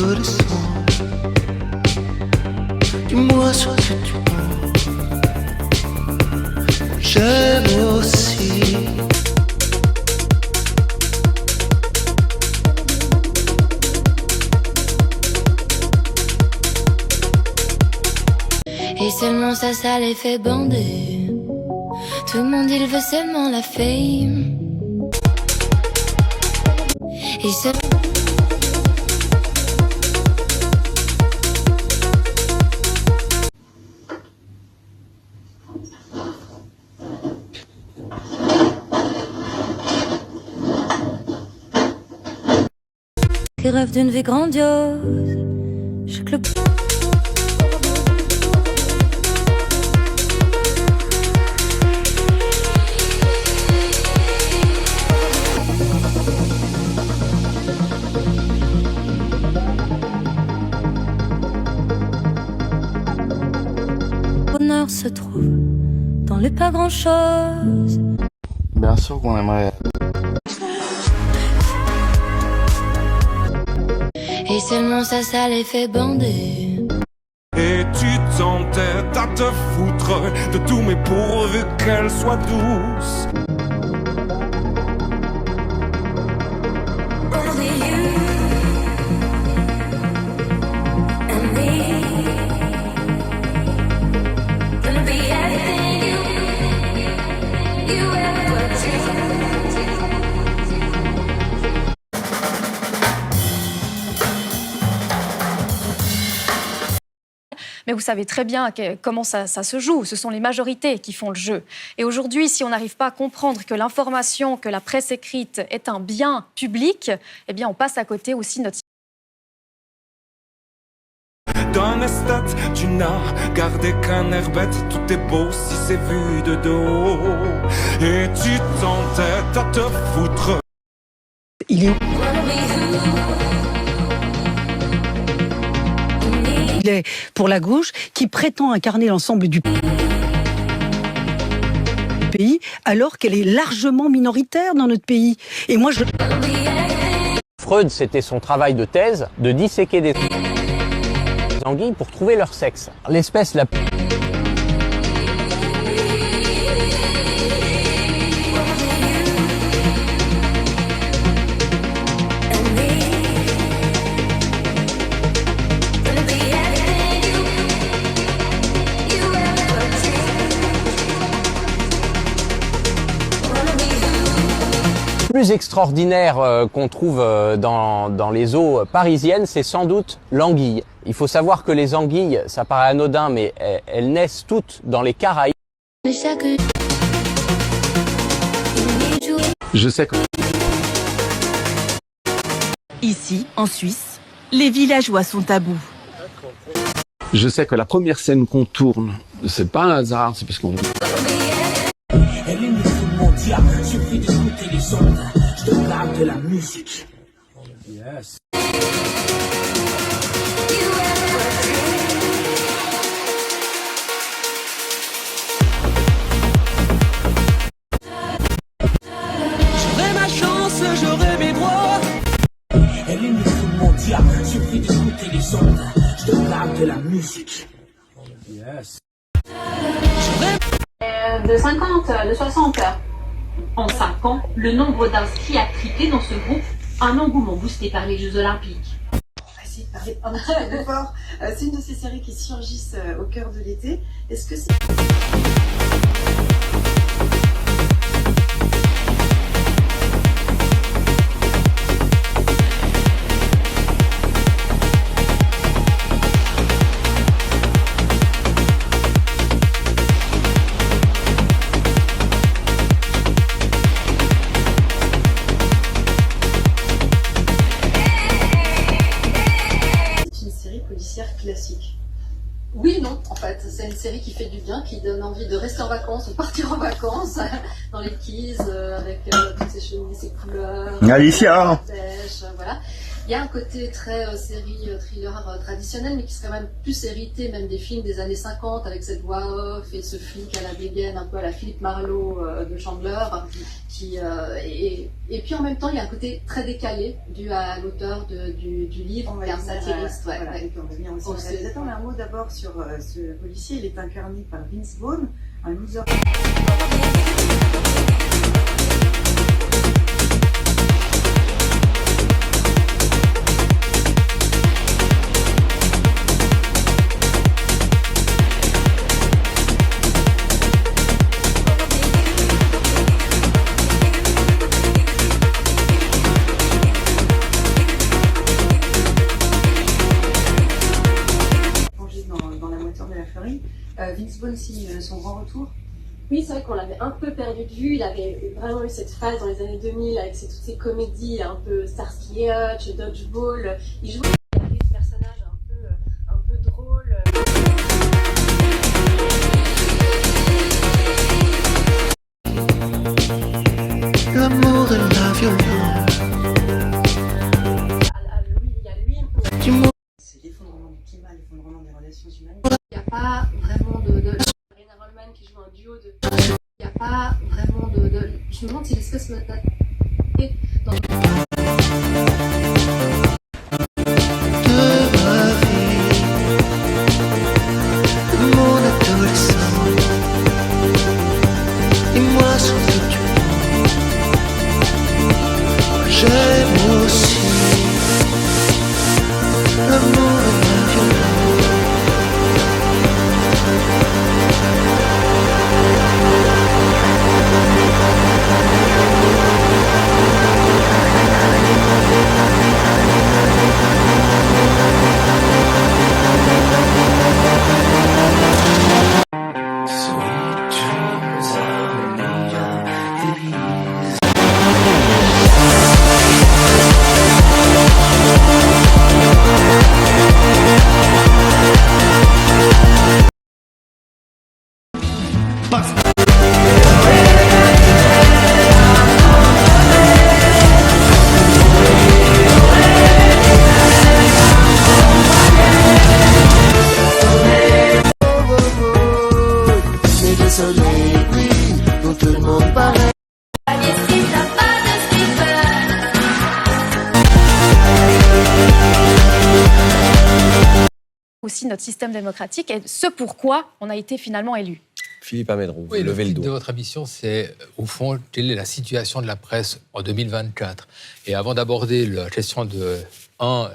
redescends. Dis-moi ce que tu penses. J'aime aussi. Et seulement ça les fait bander. Tout le monde il veut seulement la fame. Et qui rêve d'une vie grandiose. Je club. Le bonheur se trouve dans les pas grand chose. Bien sûr qu'on aimerait. Et seulement ça les fait bander. Et tu t'entêtes à te foutre de tout, mais pourvu qu'elle soit douce. Mais vous savez très bien comment ça se joue. Ce sont les majorités qui font le jeu. Et aujourd'hui, si on n'arrive pas à comprendre que l'information, que la presse écrite est un bien public, eh bien, on passe à côté aussi de notre... D'un esthète, tu n'as gardé qu'un air bête. Tout est beau si c'est vu de dos. Et tu t'entêtes à te foutre. Il est pour la gauche qui prétend incarner l'ensemble du pays alors qu'elle est largement minoritaire dans notre pays. Et moi je... Freud, c'était son travail de thèse de disséquer des anguilles pour trouver leur sexe. L'espèce la plus... plus extraordinaire qu'on trouve dans les eaux parisiennes, c'est sans doute l'anguille. Il faut savoir que les anguilles, ça paraît anodin, mais elles naissent toutes dans les Caraïbes. Je sais que... Ici, en Suisse, les villageois sont tabous. Je sais que la première scène qu'on tourne, c'est pas un hasard, c'est parce qu'on... Elle est mondiale, suffit d'écouter les ondes. Je te parle de la musique. Yes. J'aurai ma chance, j'aurai mes droits. Elle est mondiale, suffit d'écouter les ondes. Je te parle de la musique. Yes. De 50, de 60. En 5 ans, le nombre d'inscrits a triplé dans ce groupe, un engouement boosté par les Jeux Olympiques. On va essayer de parler un petit peu fort. C'est une de ces séries qui surgissent au cœur de l'été. Est-ce que c'est... classique? Oui, non, en fait, c'est une série qui fait du bien, qui donne envie de rester en vacances ou partir en vacances dans les quilles avec toutes ces cheminées, ces couleurs, Alicia, la pêche, voilà. Il y a un côté très série thriller traditionnel, mais qui serait même plus hérité même des films des années 50, avec cette voix off et ce flic à la dégaine, un peu à la Philippe Marlowe de Chandler. Et puis en même temps, il y a un côté très décalé dû à l'auteur du livre, qui est un satiriste. Et puis on va venir aussi au réalisateur. Mais un mot d'abord sur ce policier. Il est incarné par Vince Vaughn, un loser. Vince Vaughn signe son grand retour. Oui, c'est vrai qu'on l'avait un peu perdu de vue. Il avait vraiment eu cette phase dans les années 2000 avec toutes ces comédies un peu Starsky et Hutch, Dodgeball. Il jouait ce personnage un peu drôle. L'amour et la violence. Il y a lui. C'est l'effondrement du climat, l'effondrement des relations humaines. Il n'y a pas vraiment de... Rena Rollman qui joue un duo de... Il n'y a pas vraiment de... Je me demande si l'espèce... J'aime aussi l'amour et la violence. Sweet dreams of me, c'est le soleil brille, dont tout le monde paraît. Aussi notre système démocratique et ce pourquoi on a été finalement élu. Philippe Amédron, vous Oui, levez le titre dos. de votre émission, c'est au fond, quelle est la situation de la presse en 2024 ? Et avant d'aborder la question de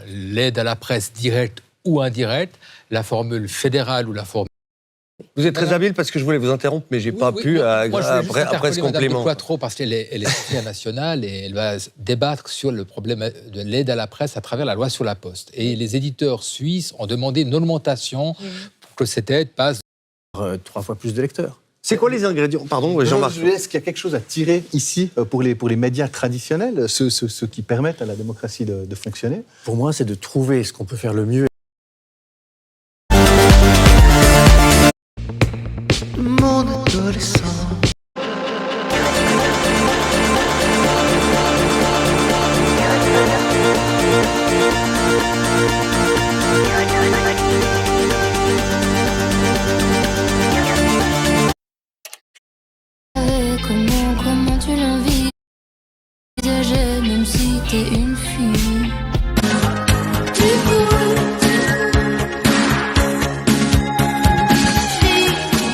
l'aide à la presse directe ou indirecte, la formule fédérale ou la formule... Vous êtes très habile parce que je voulais vous interrompre, mais j'ai pas pu après ce complément. Madame Poitreau, parce qu'elle est secrétaire nationale et elle va débattre sur le problème de l'aide à la presse à travers la loi sur la Poste. Et les éditeurs suisses ont demandé une augmentation pour que cette aide passe 3 fois plus de lecteurs. C'est quoi les ingrédients? Pardon, Jean-Marc. Est-ce qu'il y a quelque chose à tirer ici pour les médias traditionnels, ceux qui permettent à la démocratie de fonctionner? Pour moi, c'est de trouver ce qu'on peut faire le mieux. mon adolescent. Comment tu l'envisageais, même si t'es une fille. Tu pourrais, si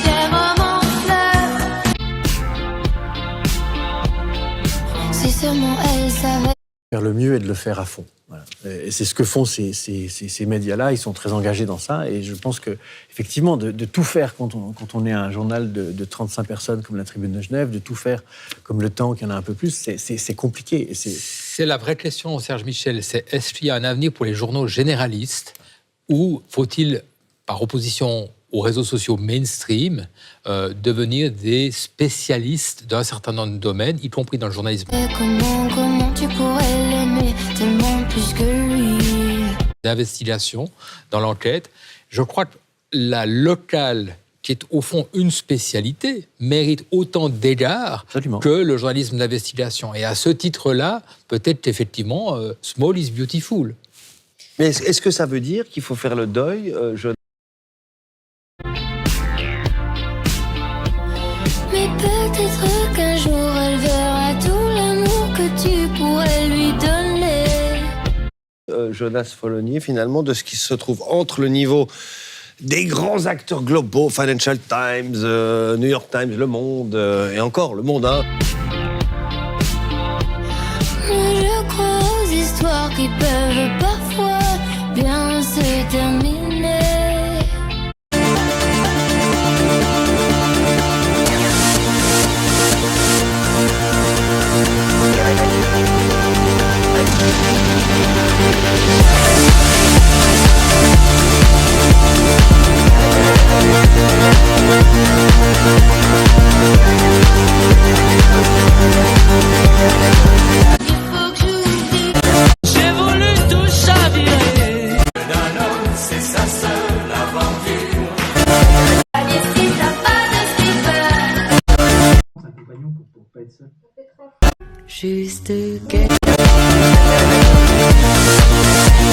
t'es vraiment fleur. Si seulement elle savait. Faire le mieux et de le faire à fond. Voilà. Et c'est ce que font ces médias-là. Ils sont très engagés dans ça. Et je pense que, effectivement, de tout faire quand on est un journal de 35 personnes comme la Tribune de Genève, de tout faire comme Le Temps, qu'il y en a un peu plus, c'est compliqué. C'est la vraie question, Serge Michel. C'est est-ce qu'il y a un avenir pour les journaux généralistes ou faut-il, par opposition aux réseaux sociaux mainstream, devenir des spécialistes d'un certain nombre de domaines, y compris dans le journalisme. Comment tu pourrais l'aimer tellement plus que lui. D'investigation dans l'enquête. Je crois que la locale qui est au fond une spécialité, mérite autant d'égards que le journalisme d'investigation. Et à ce titre-là, peut-être effectivement, small is beautiful. Mais est-ce que ça veut dire qu'il faut faire le deuil, Mais peut-être qu'un jour elle verra tout l'amour que tu pourrais lui donner. Jonas Follonier, finalement, de ce qui se trouve entre le niveau des grands acteurs globaux, Financial Times, New York Times, Le Monde, et encore Le Monde, hein. Mais je crois aux histoires qui peuvent parfois bien se terminer. J'ai voulu tout chavirer. D'un homme, c'est sa seule aventure. Juste que...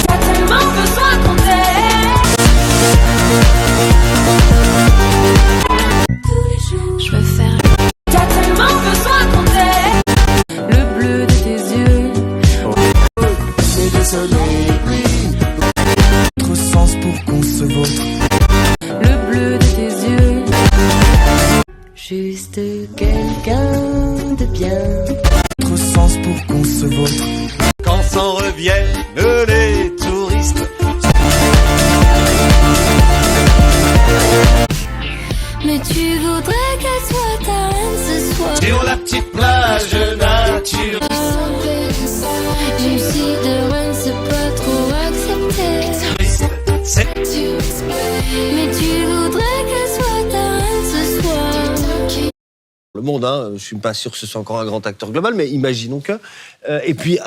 T'as tellement besoin qu'on t'aime. Tous les jours, je veux faire... T'as tellement besoin qu'on t'aime. Le bleu de tes yeux. C'est le soleil brille. Notre sens pour qu'on se vautre. Le bleu de tes yeux. Juste quelqu'un de bien. Notre sens pour qu'on se vautre. Quand s'en reviennent les touristes. Mais tu voudrais qu'elle soit ta reine ce soir. Sur la petite plage nature. Même si de reine c'est pas trop accepté. Mais tu voudrais qu'elle soit ta reine ce soir. Le Monde, hein, je suis pas sûr que ce soit encore un grand acteur global, mais imaginons que. Et puis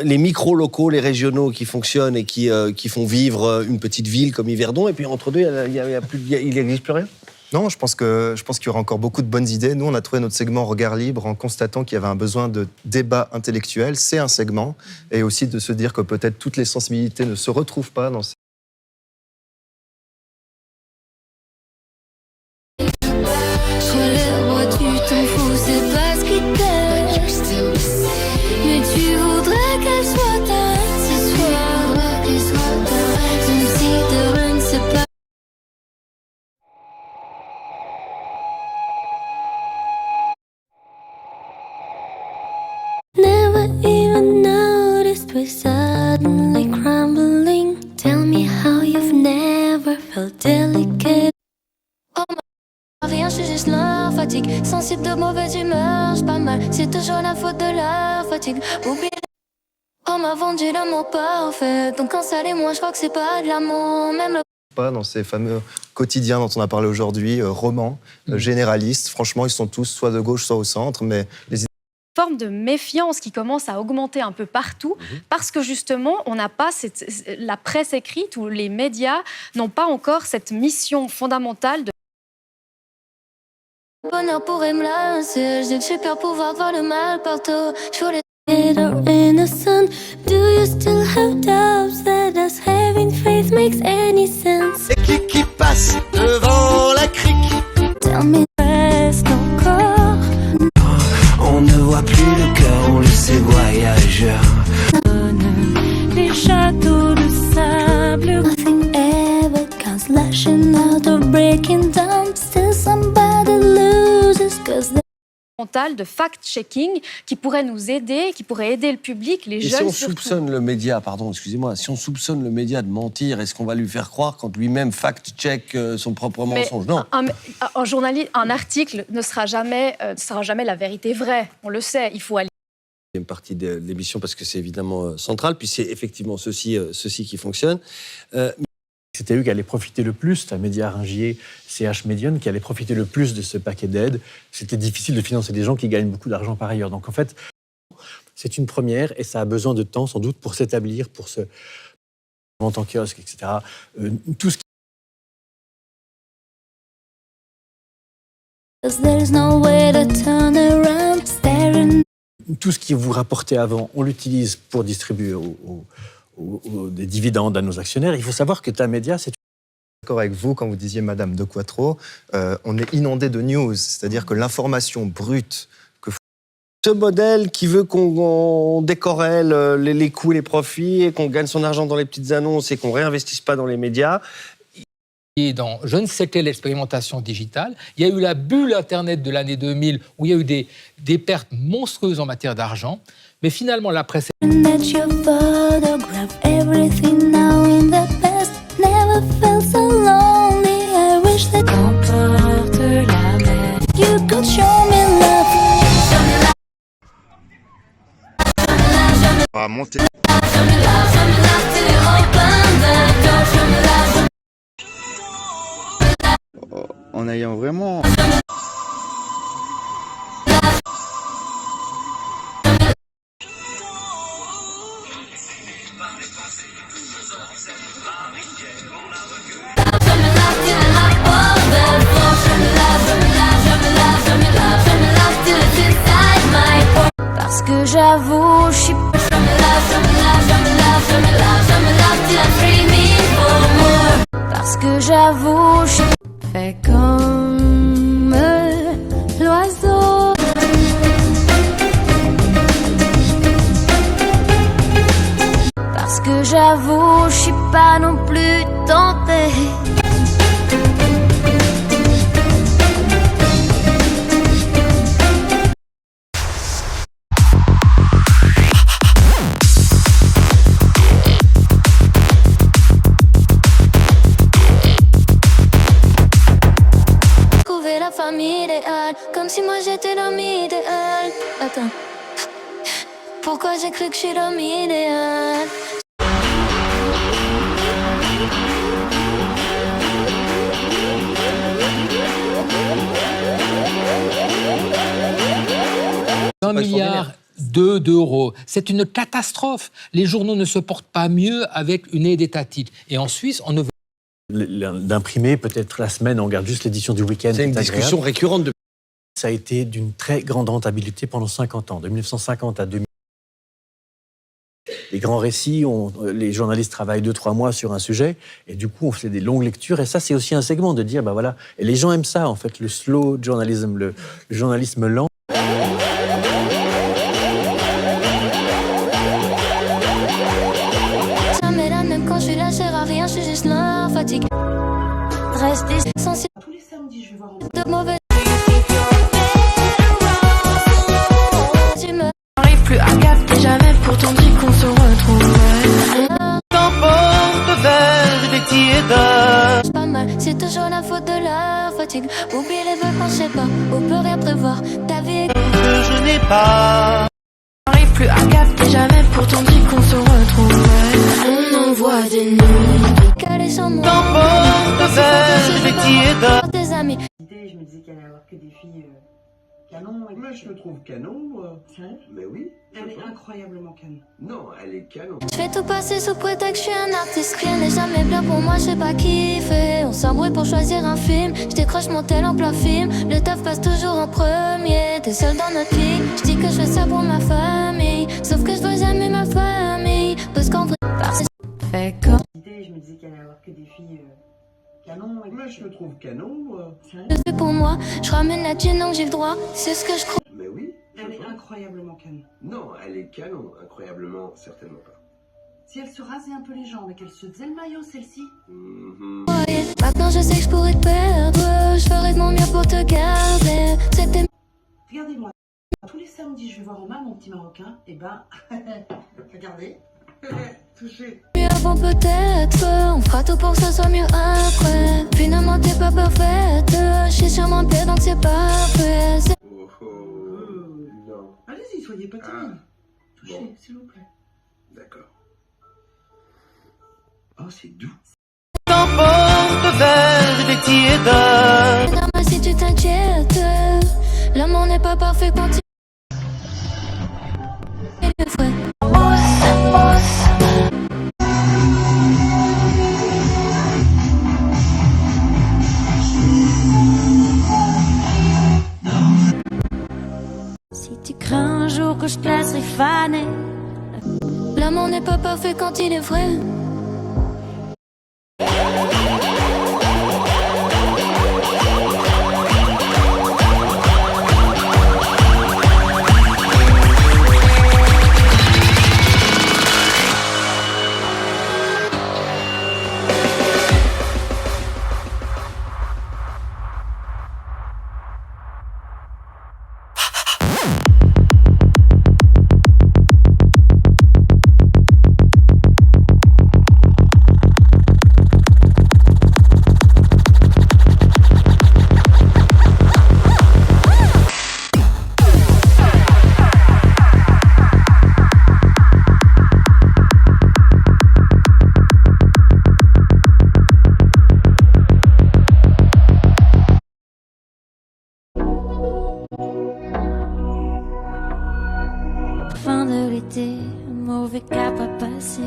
les micros locaux, les régionaux qui fonctionnent et qui font vivre une petite ville comme Yverdon, et puis entre deux, il n'existe plus rien. Non, je pense qu'il y aura encore beaucoup de bonnes idées. Nous, on a trouvé notre segment Regard Libre en constatant qu'il y avait un besoin de débat intellectuel. C'est un segment. Et aussi de se dire que peut-être toutes les sensibilités ne se retrouvent pas dans ces... Sois le roi, tu t'en fous, c'est pas ce qui t'aime. Mais tu voudrais qu'elle soit ta reine ce soir. Même si de reine c'est pas... Never even noticed we're suddenly crumbling. Tell me how you've never felt delicate. Oh my, rien, je suis juste leur fatigue. Sensible de mauvaise humeur, j'suis pas mal. C'est toujours la faute de leur fatigue. Oublie. On m'a vendu l'amour parfait. Donc quand ça l'est moins, j'crois que c'est pas de l'amour. Même le... Pas dans ces fameux quotidiens dont on a parlé aujourd'hui, romans, généralistes. Franchement, ils sont tous soit de gauche, soit au centre, mais les Forme de méfiance qui commence à augmenter un peu partout parce que justement on n'a pas la presse écrite ou les médias n'ont pas encore cette mission fondamentale de bonheur pourrait me lasser. J'ai le super pouvoir de voir le mal partout. Je voulais être innocent. Do you still have doubts that us having faith makes any sense? Et qui passe devant la crique. Tell me, reste encore. On ne voit plus le cœur, on le sait voyageur. Les châteaux de sable. Nothing ever comes lashing out or breaking down. Still somebody loses cause they... de fact-checking qui pourrait nous aider, qui pourrait aider le public, les Et jeunes si on surtout. soupçonne le média, pardon, excusez-moi, si on soupçonne le média de mentir, est-ce qu'on va lui faire croire quand lui-même fact-check son propre mensonge? Non. Un article ne sera jamais la vérité vraie, on le sait, il faut aller. Une partie de l'émission parce que c'est évidemment central, puis c'est effectivement ceci qui fonctionne. C'était eux qui allaient profiter le plus, c'est un média ringier, CH Medion, qui allait profiter le plus de ce paquet d'aides. C'était difficile de financer des gens qui gagnent beaucoup d'argent par ailleurs. Donc en fait, c'est une première et ça a besoin de temps sans doute pour s'établir, pour se vendre en kiosque, etc. Tout ce qui 'cause there's no way to turn around, staring. Tout ce qui vous rapportait avant, on l'utilise pour distribuer des dividendes à nos actionnaires. Il faut savoir que Tamedia, c'est... D'accord avec vous quand vous disiez Madame de Quattro, on est inondé de news, c'est-à-dire que l'information brute que ce modèle qui veut qu'on décorrèle les coûts et les profits et qu'on gagne son argent dans les petites annonces et qu'on réinvestisse pas dans les médias. Et dans je ne sais quelle expérimentation digitale, il y a eu la bulle Internet de l'année 2000 où il y a eu des pertes monstrueuses en matière d'argent, mais finalement la presse... à monter. En ayant vraiment... Parce que j'avoue, je suis pas. Parce que j'avoue, je suis fait comme l'oiseau. Parce que j'avoue, je suis pas non plus tentée. Famille idéale, comme si moi j'étais l'homme idéal. Attends, pourquoi j'ai cru que je suis l'homme idéal? $1 milliard d'euros. C'est une catastrophe. Les journaux ne se portent pas mieux avec une aide étatique. Et en Suisse, on ne veut d'imprimer peut-être la semaine, on regarde juste l'édition du week-end. C'est une discussion récurrente. Ça a été d'une très grande rentabilité pendant 50 ans, de 1950 à 2000. Les grands récits, les journalistes travaillent 2-3 mois sur un sujet, et du coup on fait des longues lectures, et ça c'est aussi un segment de dire, bah voilà, et les gens aiment ça en fait, le slow journalism, le journalisme lent. Fatigue. Restez sensible. Tous les samedis, je vais voir de mauvais. J'arrive plus à capter jamais, pourtant dit qu'on se retrouve. T'emporte vers des tiédas. C'est pas mal, c'est toujours la faute de la fatigue. Oublie les vacances, je sais pas, on peut rien prévoir. Ta vie est que je n'ai pas. J'arrive plus à capter jamais, pourtant dit qu'on se retrouve. On envoie des nuits. T'emporte vers des tiédas. Tes amis. Je me disais qu'il allait y avoir que des filles canon. Mais je le trouve canon, moi. Mais oui. Elle est incroyablement canon. Non, elle est canon. Je fais tout passer sous prétexte que je suis un artiste. Rien n'est jamais bien pour moi, je sais pas kiffer. On s'embrouille pour choisir un film. Je décroche mon tel en plein film. Le taf passe toujours en premier. T'es seul dans notre lit. Je dis que je fais ça pour ma famille. Sauf que je vois jamais ma famille. Parce qu'en vrai, fait comme. Je me disais qu'il allait y avoir que des filles canon. Mais je le trouve canon, moi. Je fais pour moi, je ramène la thune donc j'ai le droit. C'est ce que je crois. Mais oui. Elle est incroyablement canon. Non, elle est canon, incroyablement, certainement pas. Si elle se rasait un peu les jambes et qu'elle se faisait le maillot, celle-ci. Maintenant je sais que je pourrais te perdre. Je ferai de mon mieux pour te garder. C'était. Regardez-moi. Tous les samedis, je vais voir Oma, mon petit Marocain. Et ben, regardez. Touché. Mieux avant peut-être, on fera tout pour que ça soit mieux après. Finalement t'es pas parfaite, je suis sur mon pied donc c'est parfait. Non. Allez-y, soyez pas timide. Touchez, bon. s'il vous plaît. D'accord. Oh, c'est doux. T'emporte vers des tiédas. Non, si tu t'inquiètes, l'amour n'est pas parfait quand il est vrai. parfait quand il est vrai. Fin de l'été, mauvais cap à passer.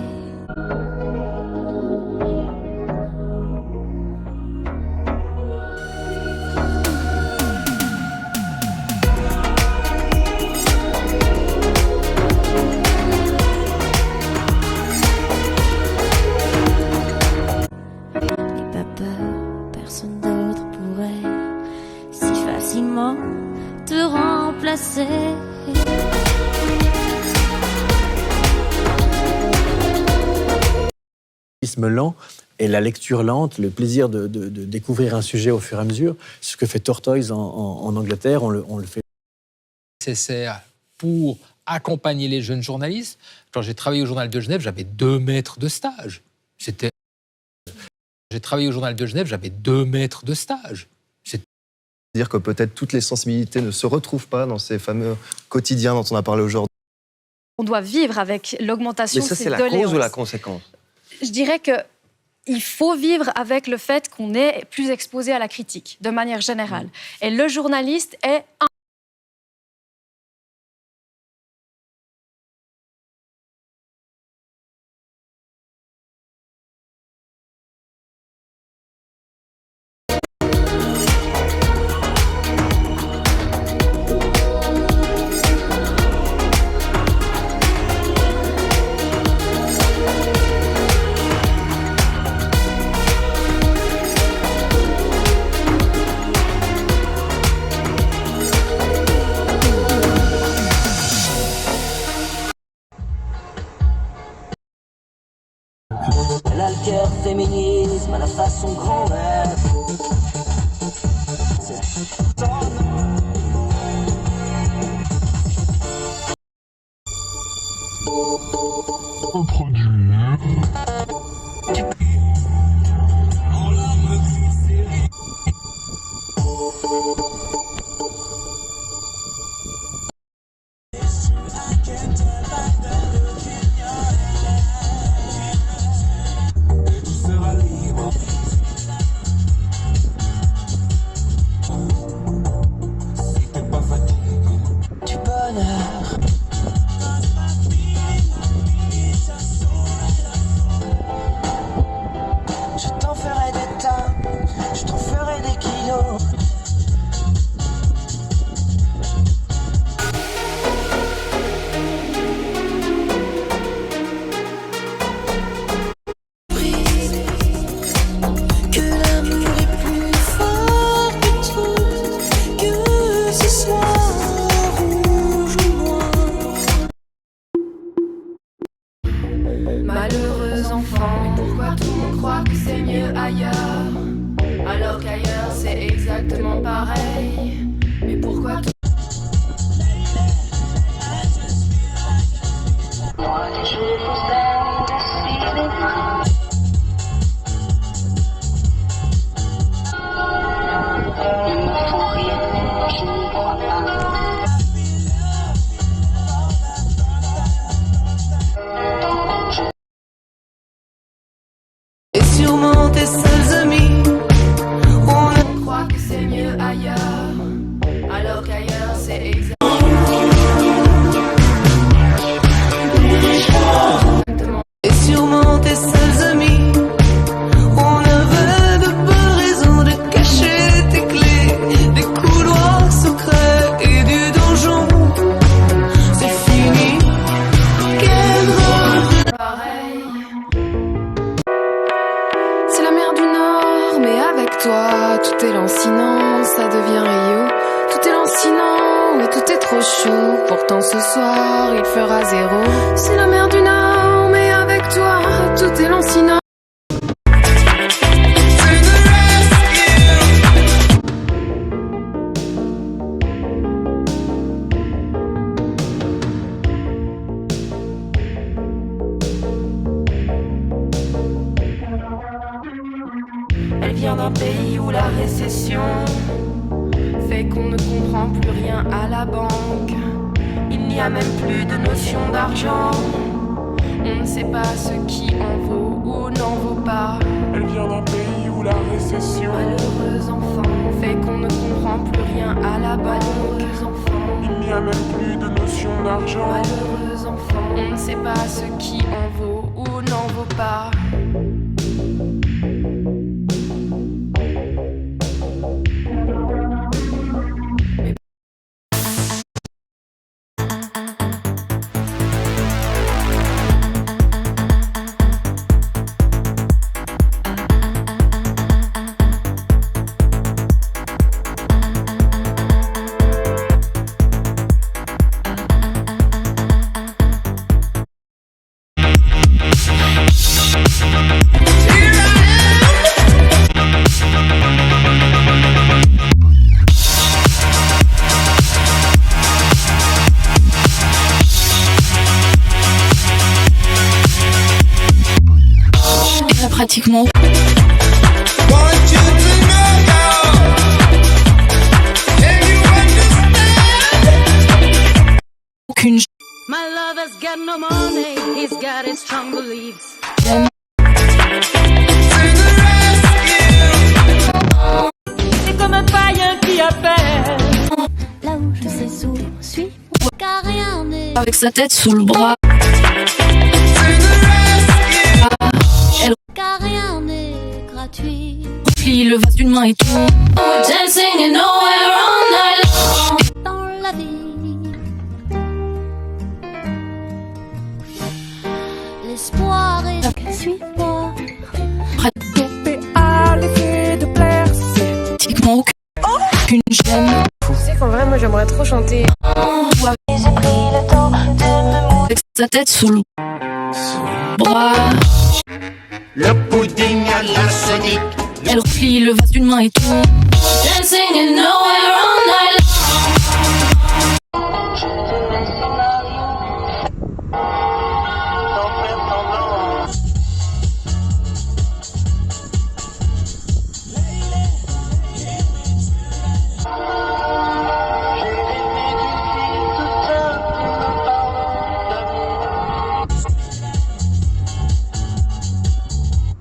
N'aie pas peur, personne d'autre pourrait si facilement te remplacer. Lent et la lecture lente, le plaisir de découvrir un sujet au fur et à mesure, ce que fait Tortoise en Angleterre, on le fait. Nécessaire pour accompagner les jeunes journalistes. Quand j'ai travaillé au Journal de Genève, j'avais 2 maîtres de stage. J'ai travaillé au Journal de Genève, j'avais 2 maîtres de stage. Dire que peut-être toutes les sensibilités ne se retrouvent pas dans ces fameux quotidiens dont on a parlé aujourd'hui. On doit vivre avec l'augmentation de Mais ça, ces c'est la doléances. cause ou la conséquence? Je dirais qu'il faut vivre avec le fait qu'on est plus exposé à la critique, de manière générale. Et le journaliste est un... Elle a le cœur féminisme à la façon grand-mère. Du bonheur. Je t'en ferai des tas, je t'en ferai des kilos. Que l'amour est plus fort que tout, que ce soit rouge ou noir. Malheureux enfant, pourquoi tout le monde croit que c'est mieux ailleurs, alors qu'ailleurs c'est exactement pareil. Mais pourquoi tout... Et sûrement tes seuls amis. On croit que c'est mieux ailleurs, alors qu'ailleurs c'est exactement... Et sûrement tes seuls amis. On avait de bonnes raisons de cacher tes clés, des couloirs secrets et du donjon. C'est fini. Quel drôle de... Pareil. toi, tout est lancinant, ça devient Rio. Tout est lancinant, mais tout est trop chaud. Pourtant ce soir, il fera 0. C'est la mer du Nord, mais avec toi, tout est lancinant. Elle vient d'un pays où la récession fait qu'on ne comprend plus rien à la banque. Il n'y a même plus de notion d'argent. On ne sait pas ce qui en vaut ou n'en vaut pas. Elle vient d'un pays où la récession, malheureux enfant, fait qu'on ne comprend plus rien à la banque. Il n'y a même plus de notion d'argent. Malheureux enfant, on ne sait pas ce qui en vaut ou n'en vaut pas. Pratiquement. Aucune. My lover's got no money, he's got his strong beliefs. C'est comme un païen qui appelle. Là où je sais sous, suis car rien n'est. Avec sa tête sous le bras. Elle car rien n'est gratuit. Plie le vase d'une main et tout. Dancing and nowhere all night long. Dans la vie, l'espoir est suis-moi. Prêt à l'effet de plaire. Pratiquement aucune gêne. Tu sais qu'en vrai, moi j'aimerais trop chanter. J'ai pris le temps de me mouiller. Avec sa tête sous le bras. Le pudding à l'arsenic. Elle replie le vase d'une main et tout. Dancing and nowhere all night long.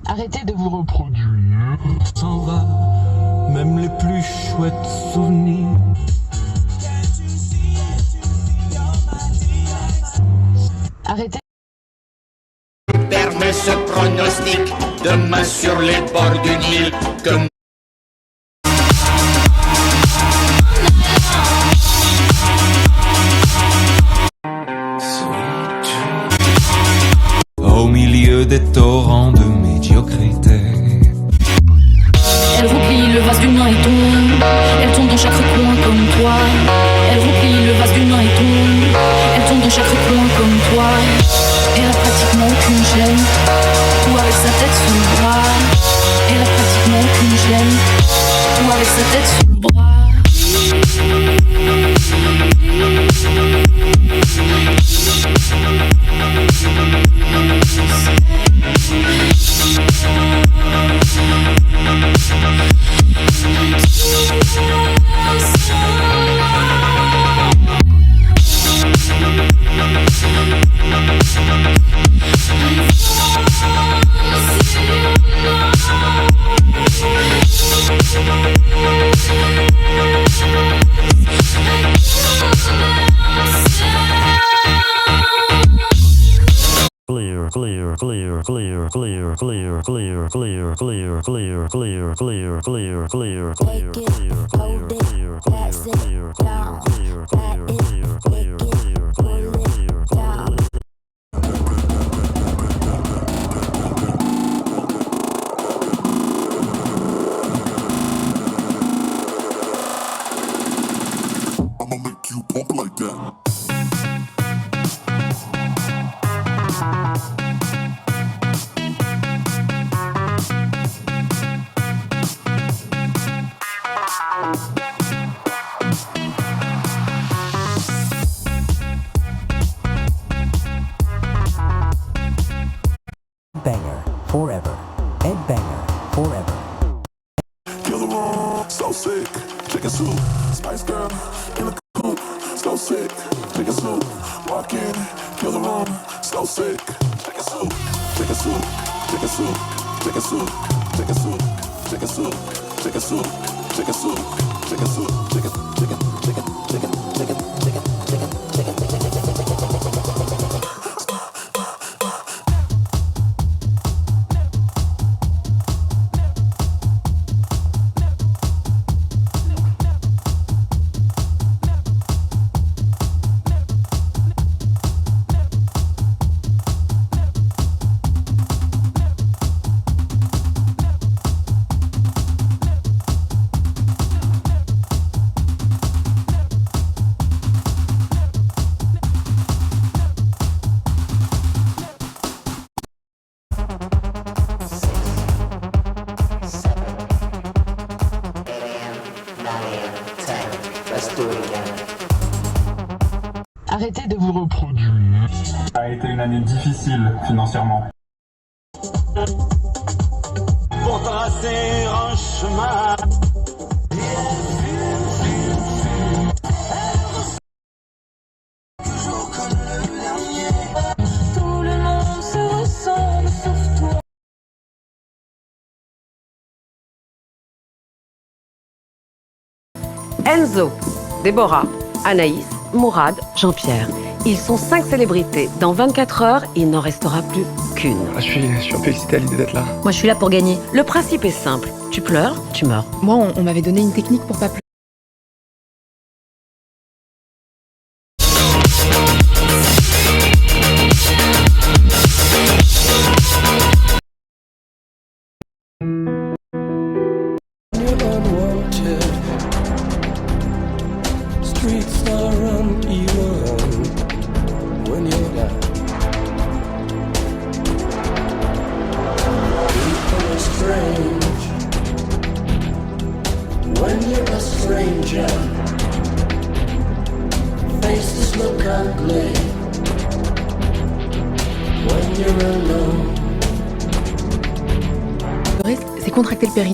Arrêtez de vous reproduire. S'en va, même les plus chouettes souvenirs. Arrêtez. Permet ce pronostic demain sur les bords du Nil que au milieu des torrents de médiocrité. Elle replie le vase d'une main et tombe. Elle tombe dans chaque recoin comme toi. Elle replie le vase d'une main et tombe. Elle tombe dans chaque recoin comme toi. Elle a pratiquement aucune gêne. Tout avec sa tête sous le bras. Elle a pratiquement aucune gêne. Tout avec sa tête sous le bras. like that. Banger forever. Headbanger forever. Kill the room, so sick. Chicken soup, spice girl in the coop, so sick. Chicken soup, walk in, kill the room, so sick. Chicken soup, chicken soup, chicken soup, chicken soup, chicken soup, chicken soup, chicken soup, chicken soup, chicken soup, chicken, chicken, chicken, chicken, chicken, chicken, chicken, chicken, chicken. Arrêtez de vous reproduire. Ça a été une année difficile financièrement. Pour tracer un chemin. Tout le monde se ressemble sauf toi. Enzo, Déborah, Anaïs, Mourad, Jean-Pierre. Ils sont 5 célébrités. Dans 24 heures, il n'en restera plus qu'une. Je suis un peu excité à l'idée d'être là. Moi, je suis là pour gagner. Le principe est simple. Tu pleures, tu meurs. Moi, on m'avait donné une technique pour pas pleurer. Streets are uneven when you're down. People are strange when you're a stranger. Faces look ugly when you're alone. Pleurer, c'est contracter le périnée.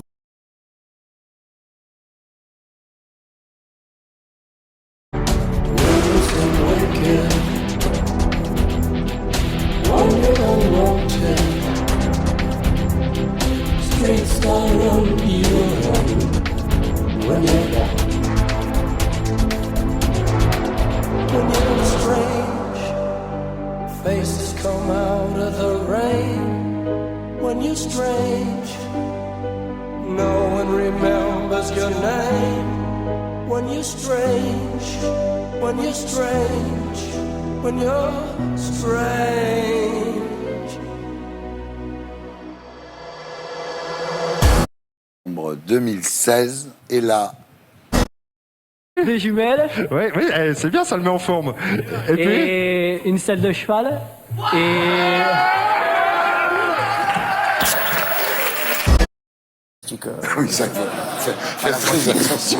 Streets are uneven when you're down. When you're strange, faces come out of the rain. When you're strange, no one remembers your name. When you're strange, when you're strange, when you're strange. Novembre 2016 et là. Des jumelles. Oui, c'est bien, ça le met en forme. Et puis une selle de cheval. Et. Oui, ça faut faire très attention.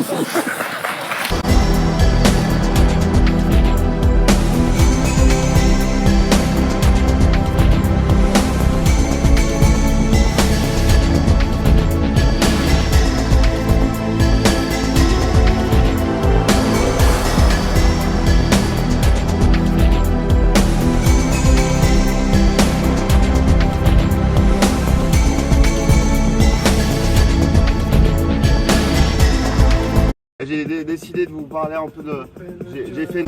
J'ai décidé de vous parler un peu de... J'ai fait...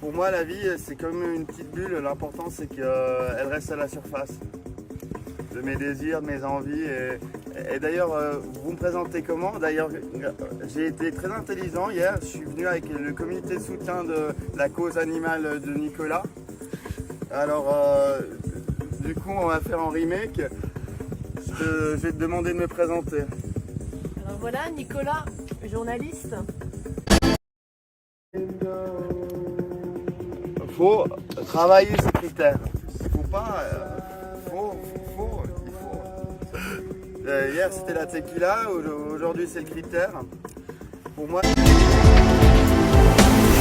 Pour moi, la vie, c'est comme une petite bulle. L'important, c'est qu'elle reste à la surface de mes désirs, de mes envies. Et d'ailleurs, vous me présentez comment? D'ailleurs, j'ai été très intelligent hier. Je suis venu avec le comité de soutien de la cause animale de Nicolas. Alors, du coup, on va faire un remake. Je vais te demander de me présenter. Voilà, Nicolas, journaliste. Faut travailler ces critères. Faut pas. Il faut. Hier c'était la tequila, aujourd'hui c'est le critère. Pour moi.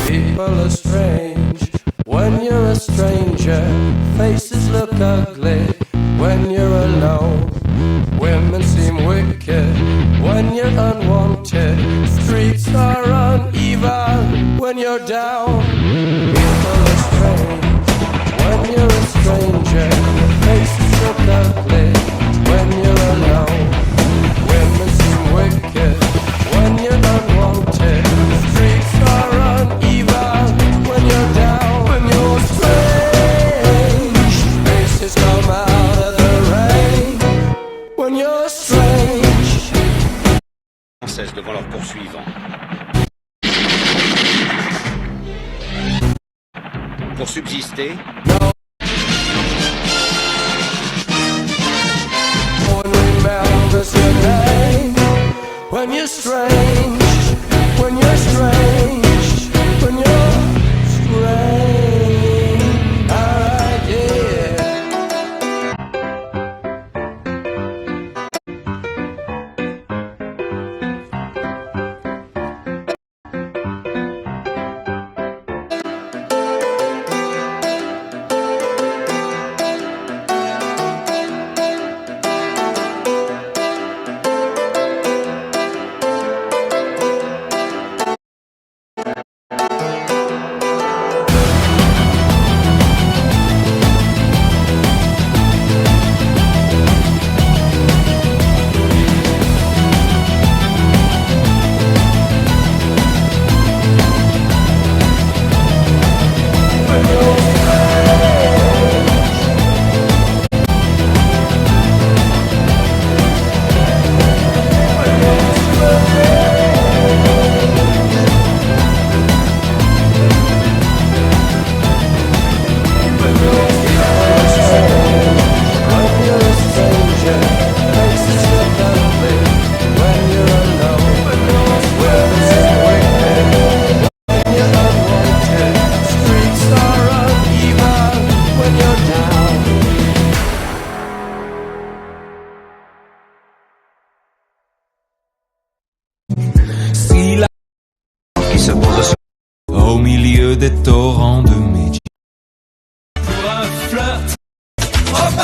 People are strange when you're a stranger. Faces look ugly when you're alone. Women seem wicked when you're unwanted. Streets are uneven when you're down. People are strange when you're a stranger. Faces look ugly when you're alone. Women seem wicked when you're unwanted. Streets are uneven when you're down. When you're strange, faces come out of the rain. When you're strange. Française devant leurs poursuivants. Pour subsister. Remembers your name. When you're strange, when you're strange, when you're strange. Alright, yeah. Si la qui se pose au milieu des torrents de métiers. Pour un flirt, oh bah.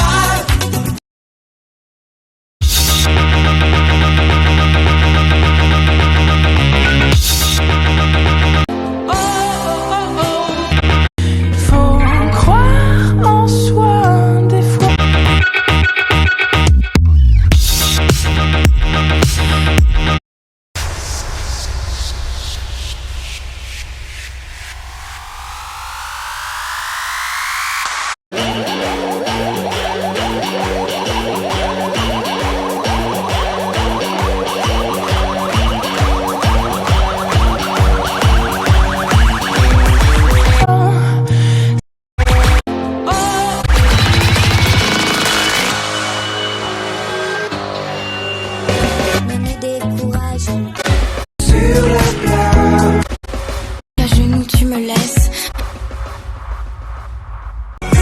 Faut croire en soi des fois. À genoux, tu me laisses.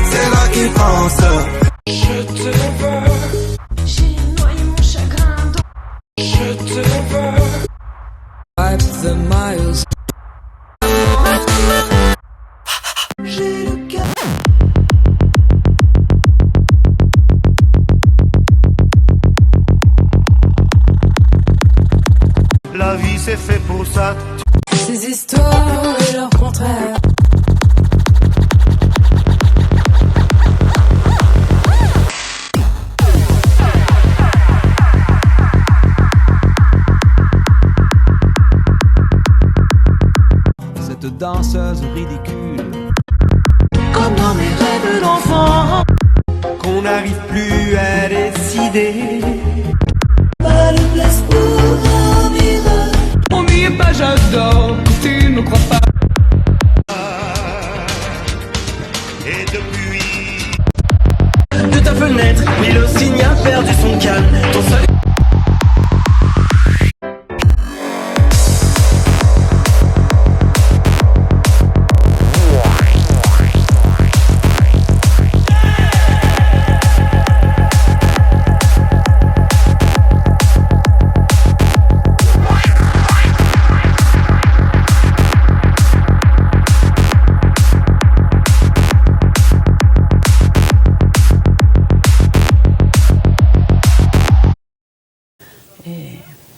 C'est là qu'il pense. Je te veux. J'ai noyé mon chagrin dans. Je te veux. Wipe the miles. J'ai le cœur. La vie c'est fait pour ça. Ces histoires et leur contraire. Cette danseuse ridicule. Comme dans mes rêves d'enfant. Qu'on n'arrive plus à décider. Pas de place pour un miracle. N'oubliez pas, j'adore. Tu ne crois pas. Et depuis. De ta fenêtre, Mélocine a perdu son calme. Ton seul.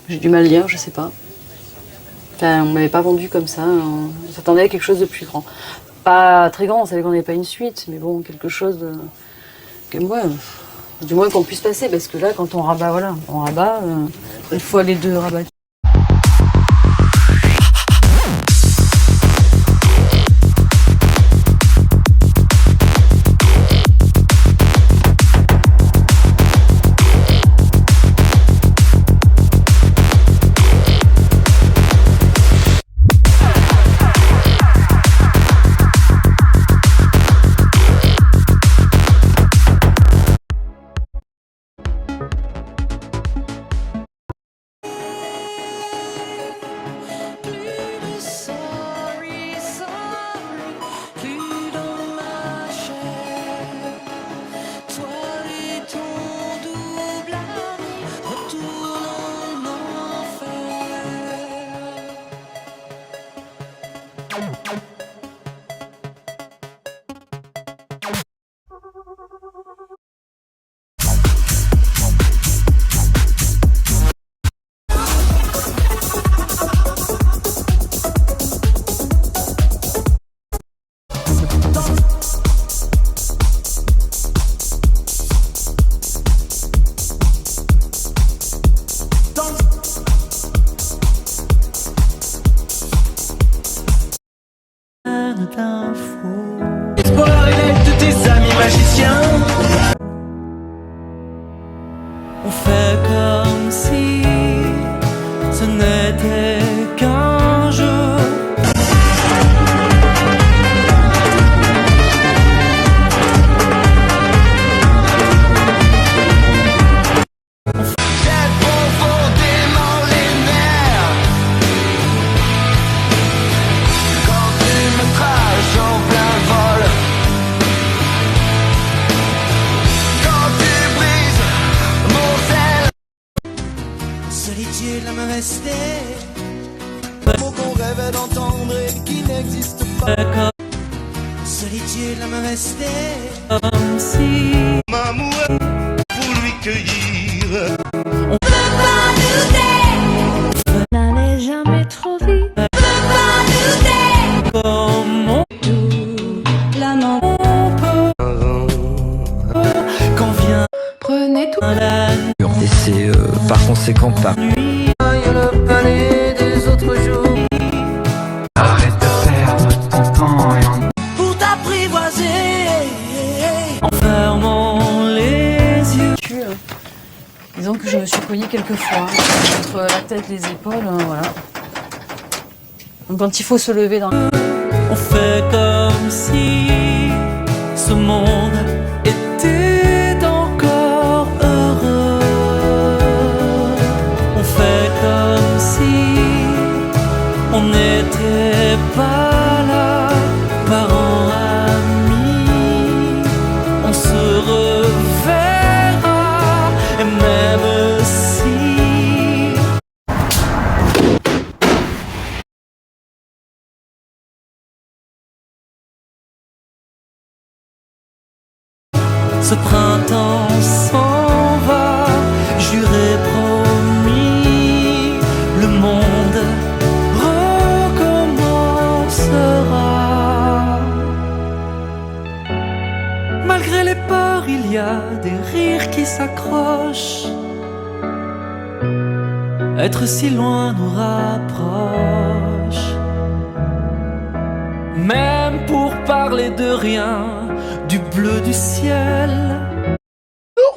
J'ai du mal à dire, je sais pas. Enfin, on m'avait pas vendu comme ça. On s'attendait à quelque chose de plus grand. Pas très grand, on savait qu'on n'avait pas une suite, mais bon, quelque chose de... du moins qu'on puisse passer, parce que là, quand on rabat, voilà, on rabat, une fois les deux rabattus. Espoir élève de tes amis magiciens. On fait comme si ce n'était qu'un jeu. J'ai profondément les nerfs quand tu me craches en plein vol. Quand tu brises mon sel. Solitude, la mauvaise idée. Mot qu'on rêvait d'entendre et qui n'existe pas. Solitude, la mauvaise idée. Comme si m'amour pour lui cueillir. On peut pas douter. N'allez jamais trop vite. On peut pas douter. Comment tout l'amant quand vient. Prenez tout. Et c'est par conséquent par nuit. Le palais des autres jours. Arrête de perdre ton temps et en... Pour t'apprivoiser en fermant les yeux. Disons que je me suis cognée quelques fois, entre la tête, les épaules, voilà. Donc quand il faut se lever dans... On fait comme si ce monde était encore heureux. On fait comme si on n'était pas là, parents, amis. On se reverra, et même si ce printemps s'en va, juré, promis, le monde recommencera. Malgré les peurs, il y a des rires qui s'accrochent. Être si loin nous rapproche. Même pour parler de rien, du bleu du ciel.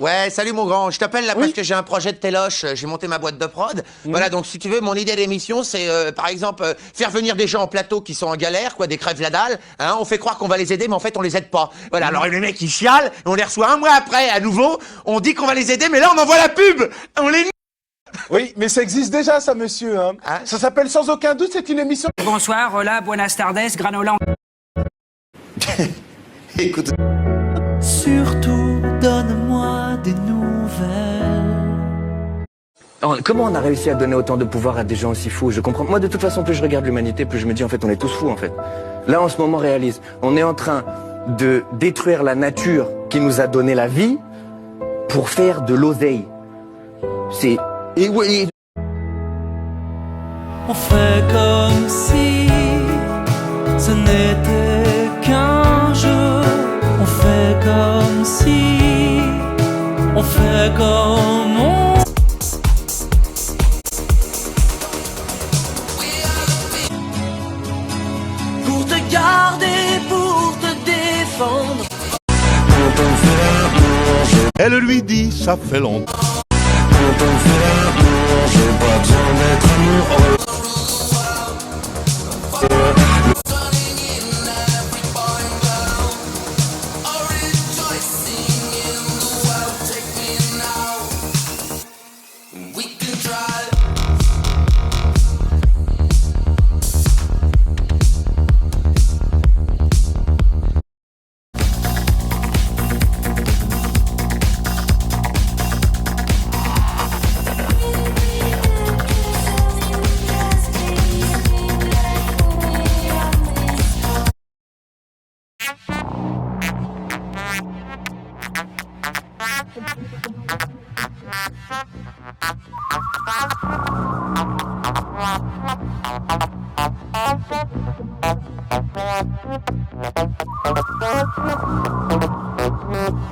Ouais, salut mon grand, je t'appelle là parce que j'ai un projet de téloche, j'ai monté ma boîte de prod. Voilà, donc si tu veux, mon idée d'émission, c'est par exemple faire venir des gens en plateau qui sont en galère, quoi, des crèves la dalle, hein, on fait croire qu'on va les aider, mais en fait on les aide pas. Voilà, alors les mecs ils chialent, on les reçoit un mois après, à nouveau, on dit qu'on va les aider, mais là on envoie la pub. On les... Oui, mais ça existe déjà ça, monsieur, hein. Ça s'appelle Sans aucun doute, c'est une émission... Bonsoir, hola, buenas tardes, granola... Écoute... Surtout, donne-moi des nouvelles. Alors, comment on a réussi à donner autant de pouvoir à des gens aussi fous? Je comprends. Moi, de toute façon, plus je regarde l'humanité, plus je me dis, en fait, on est tous fous, en fait. Là, en ce moment, réalise, on est en train de détruire la nature qui nous a donné la vie pour faire de l'oseille. C'est... On fait comme si ce n'était qu'un jeu. On fait comme si, on fait comme on. Pour te garder, pour te défendre. Elle lui dit ça fait longtemps. J'ai pas besoin d'être amoureux.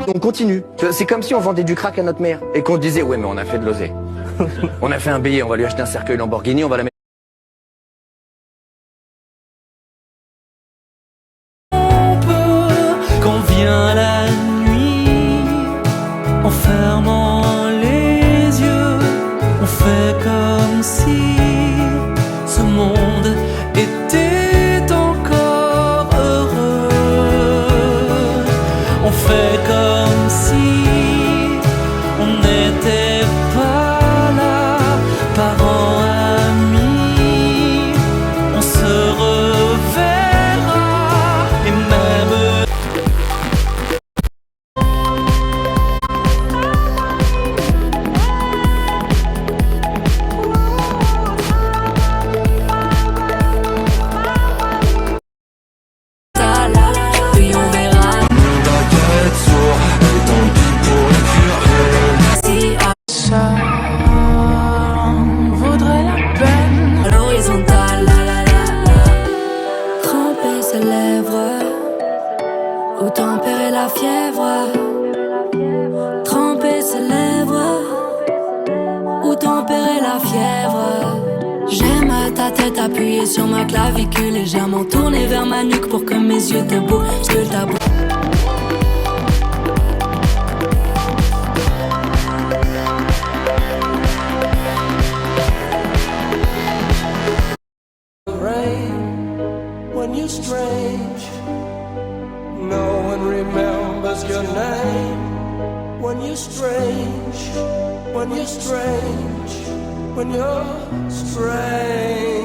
On continue. C'est comme si on vendait du crack à notre mère et qu'on disait ouais mais on a fait de l'oseille. On a fait un billet, on va lui acheter un cercueil Lamborghini, on va la mettre. Quand vient la nuit, en fermant les yeux, on fait comme si ce monde était encore heureux. On fait comme si on n'était pas là, parents, amis, on se reverra et même. Tremper ses lèvres ou tempérer la fièvre. Tremper ses lèvres ou tempérer la fièvre. J'aime ta tête appuyée sur ma clavicule, légèrement tournée vers ma nuque pour que mes yeux te bousculent ta bouche. When you're strange, no one remembers your name. When you're strange, when you're strange, when you're strange.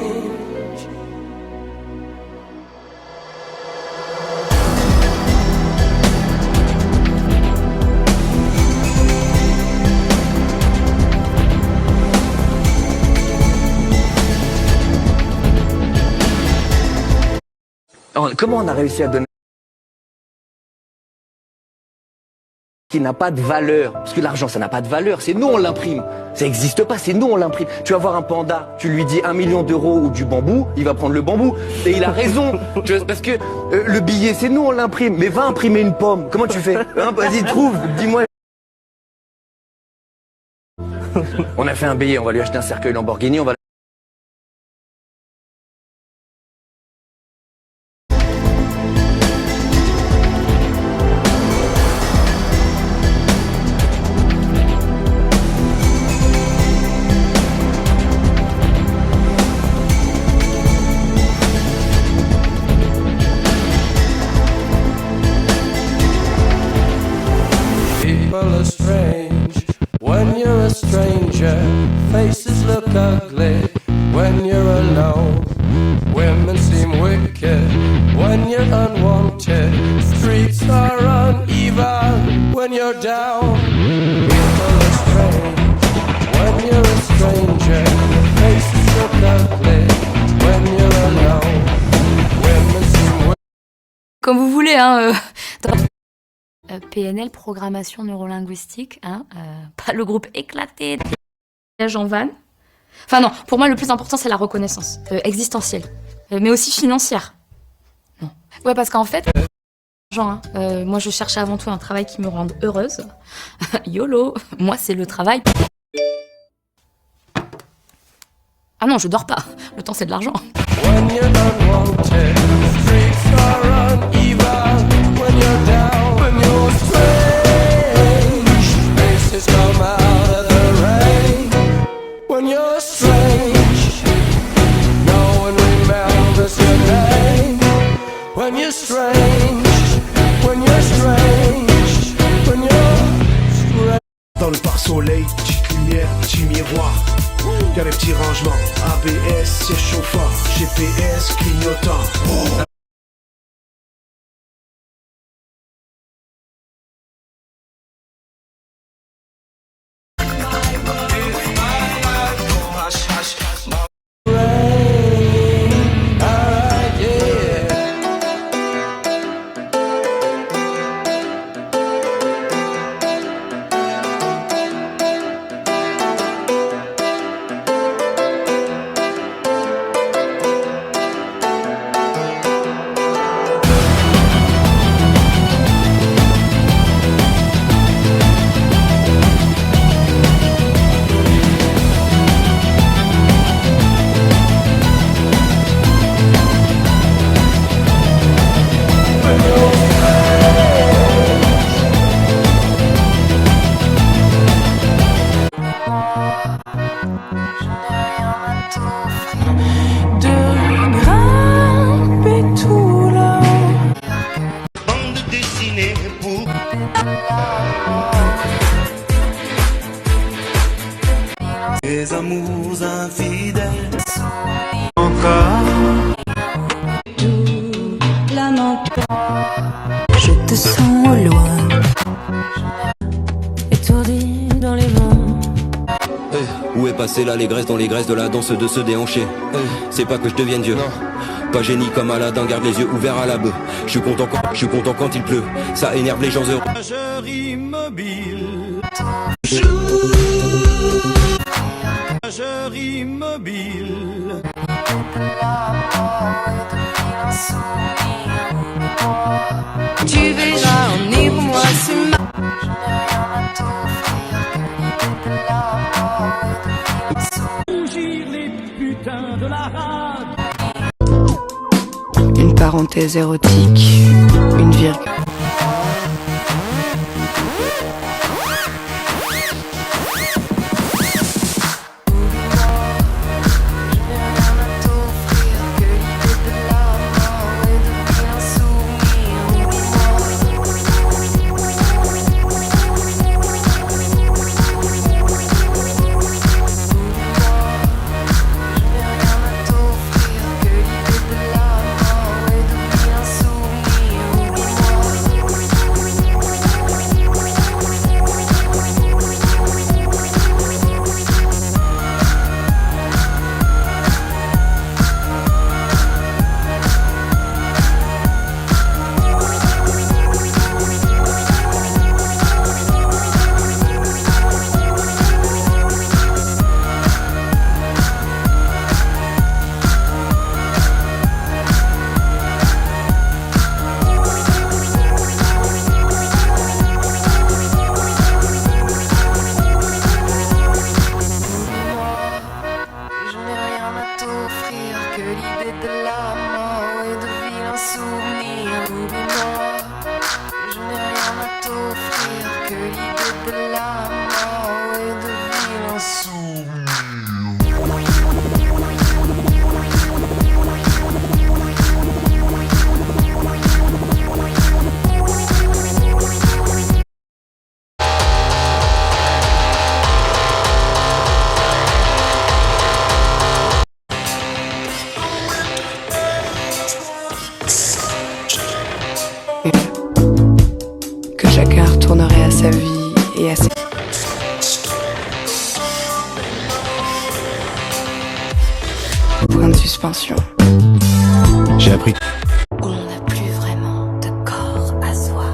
Comment on a réussi à donner qui n'a pas de valeur? Parce que l'argent, ça n'a pas de valeur. C'est nous, on l'imprime. Ça n'existe pas, c'est nous, on l'imprime. Tu vas voir un panda, tu lui dis 1 million d'euros ou du bambou, il va prendre le bambou. Et il a raison. Parce que le billet, c'est nous, on l'imprime. Mais va imprimer une pomme. Comment tu fais hein? Vas-y, trouve, dis-moi. On a fait un billet, on va lui acheter un cercueil Lamborghini, on va... People are strange when you're a stranger. Faces look ugly when you're alone. Women seem wicked when you're unwanted. Streets are uneven when you're down. People are strange when you're a stranger. Faces look ugly when you're alone. Women seem wicked. Comme vous voulez, hein. PNL, programmation neurolinguistique, hein, pas le groupe éclaté. Voyage en van, Enfin non, pour moi le plus important c'est la reconnaissance existentielle, mais aussi financière. Non. Ouais, parce qu'en fait, moi je cherche avant tout un travail qui me rende heureuse. YOLO, moi c'est le travail. Ah non, je dors pas. Le temps c'est de l'argent. When you're unwanted, streets are uneven. When you're down, when you're strange, faces come out of the rain. When you're strange, no one remembers your name. When you're strange, when you're strange, when you're strange. Dans le pare-soleil, petite lumière, petit miroir. Y'a les petits rangements, ABS, siège chauffant, GPS, clignotant. Les amours infidèles encore Je te sens au loin, étourdi dans les vents. Où est passée l'allégresse dans les graisses de la danse de se déhancher? C'est pas que je devienne Dieu, pas génie comme Aladdin, garde les yeux ouverts à la bœuf. Je suis content quand il pleut, ça énerve les gens heureux. Nageur immobile, nageur immobile. Tu verras, enivre-moi, c'est ma... Rougir les putains de la rade. Une parenthèse érotique, une virgule. Que chacun retournerait à sa vie et à ses... Point de suspension. J'ai appris. Où l'on n'a plus vraiment de corps à soi.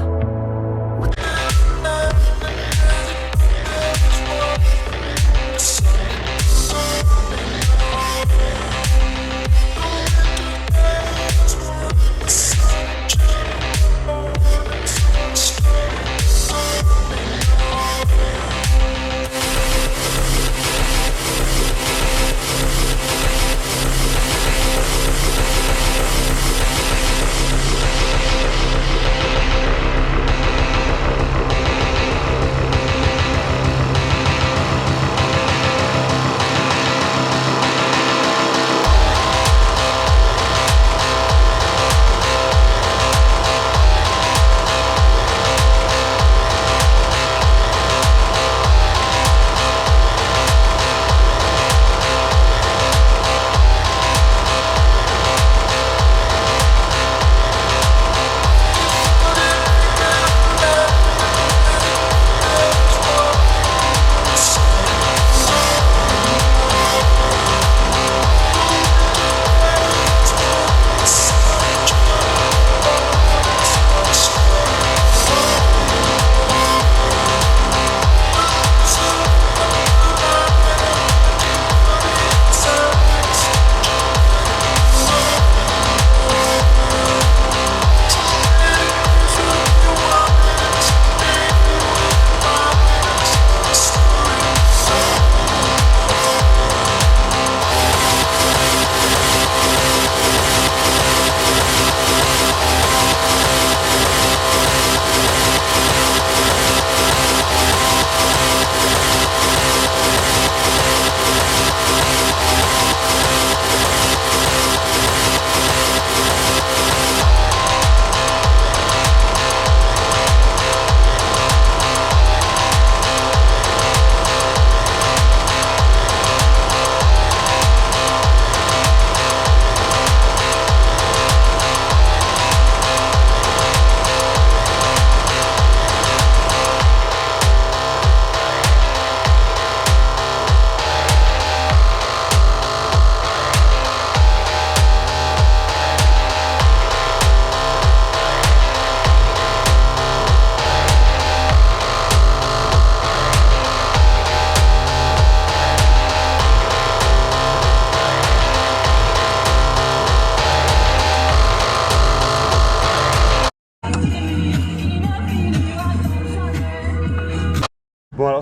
Bon alors.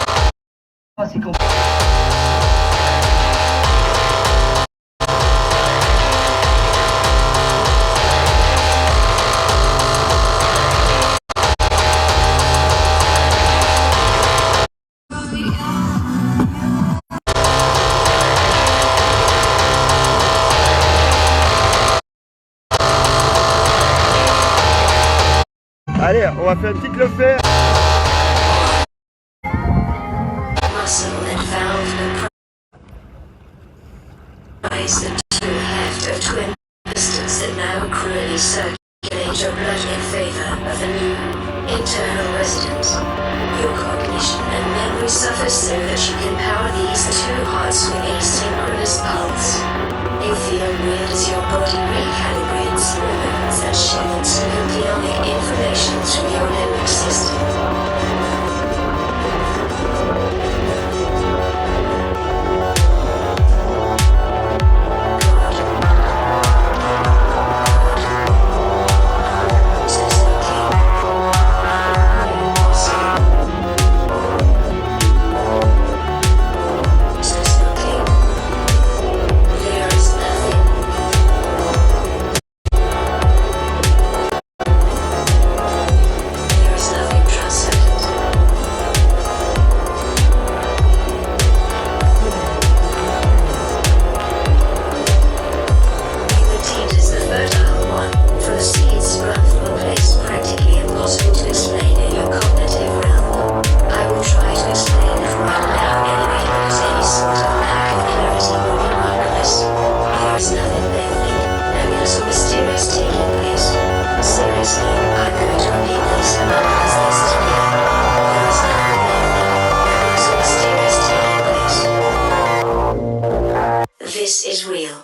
C'est compliqué. Allez, on va faire une petite le faire. Raise them to have a twin distance that now cruelly circulate your blood in favor of a new internal resident. Your cognition and memory suffer so that you can power these two hearts with a synchronous pulse. You feel weird as your body recalibrates movements that shifts embryonic information through your limbic system. This is real.